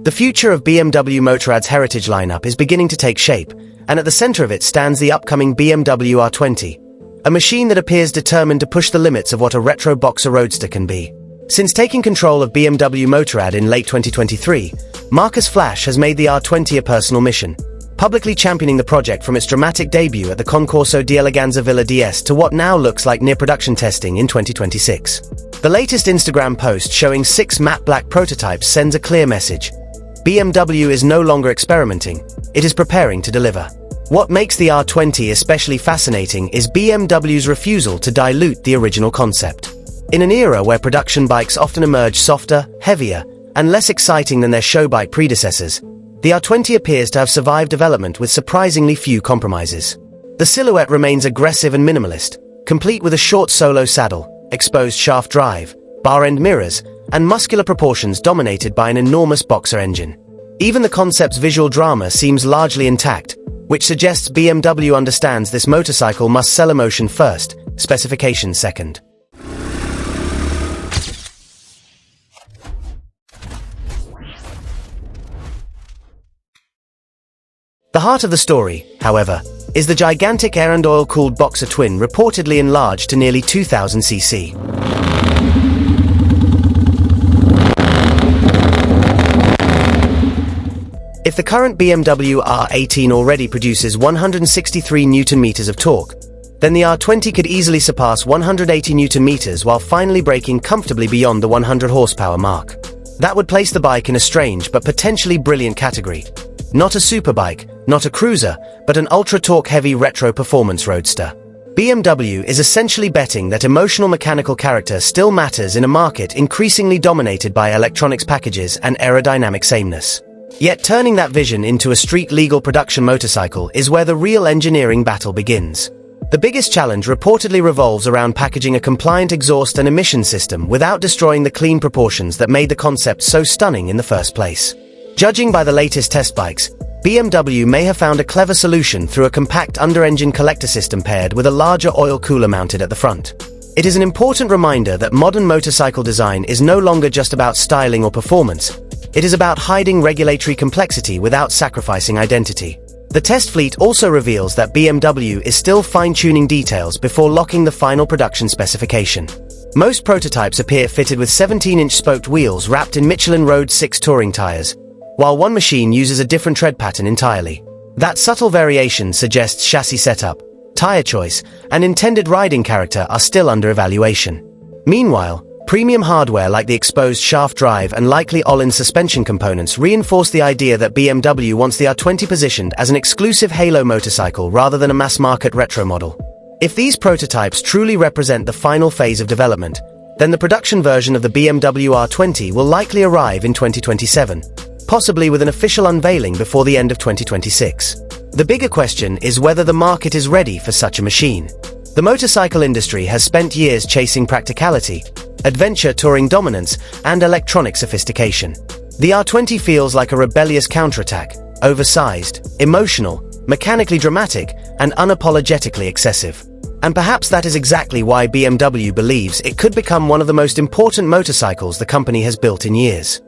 The future of BMW Motorrad's heritage lineup is beginning to take shape, and at the center of it stands the upcoming BMW R20, a machine that appears determined to push the limits of what a retro boxer roadster can be. Since taking control of BMW Motorrad in late 2023, Marcus Flash has made the R20 a personal mission, publicly championing the project from its dramatic debut at the Concorso di Eleganza Villa DS to what now looks like near-production testing in 2026. The latest Instagram post showing 6 matte black prototypes sends a clear message. BMW is no longer experimenting, it is preparing to deliver. What makes the R20 especially fascinating is BMW's refusal to dilute the original concept. In an era where production bikes often emerge softer, heavier, and less exciting than their show bike predecessors, the R20 appears to have survived development with surprisingly few compromises. The silhouette remains aggressive and minimalist, complete with a short solo saddle, exposed shaft drive, bar-end mirrors, and muscular proportions dominated by an enormous boxer engine. Even the concept's visual drama seems largely intact, which suggests BMW understands this motorcycle must sell emotion first, specification second. The heart of the story, however, is the gigantic air and oil-cooled boxer twin reportedly enlarged to nearly 2000 cc. If the current BMW R18 already produces 163 Nm of torque, then the R20 could easily surpass 180 Nm while finally breaking comfortably beyond the 100 horsepower mark. That would place the bike in a strange but potentially brilliant category. Not a superbike, not a cruiser, but an ultra-torque-heavy retro performance roadster. BMW is essentially betting that emotional mechanical character still matters in a market increasingly dominated by electronics packages and aerodynamic sameness. Yet turning that vision into a street-legal production motorcycle is where the real engineering battle begins. The biggest challenge reportedly revolves around packaging a compliant exhaust and emission system without destroying the clean proportions that made the concept so stunning in the first place. Judging by the latest test bikes, BMW may have found a clever solution through a compact under-engine collector system paired with a larger oil cooler mounted at the front. It is an important reminder that modern motorcycle design is no longer just about styling or performance. It is about hiding regulatory complexity without sacrificing identity. The test fleet also reveals that BMW is still fine-tuning details before locking the final production specification. Most prototypes appear fitted with 17-inch spoked wheels wrapped in Michelin Road 6 touring tires, while one machine uses a different tread pattern entirely. That subtle variation suggests chassis setup, tire choice, and intended riding character are still under evaluation. Meanwhile, premium hardware like the exposed shaft drive and likely Öhlins suspension components reinforce the idea that BMW wants the R20 positioned as an exclusive halo motorcycle rather than a mass-market retro model. If these prototypes truly represent the final phase of development, then the production version of the BMW R20 will likely arrive in 2027. Possibly with an official unveiling before the end of 2026. The bigger question is whether the market is ready for such a machine. The motorcycle industry has spent years chasing practicality, adventure touring dominance, and electronic sophistication. The R20 feels like a rebellious counterattack, oversized, emotional, mechanically dramatic, and unapologetically excessive. And perhaps that is exactly why BMW believes it could become one of the most important motorcycles the company has built in years.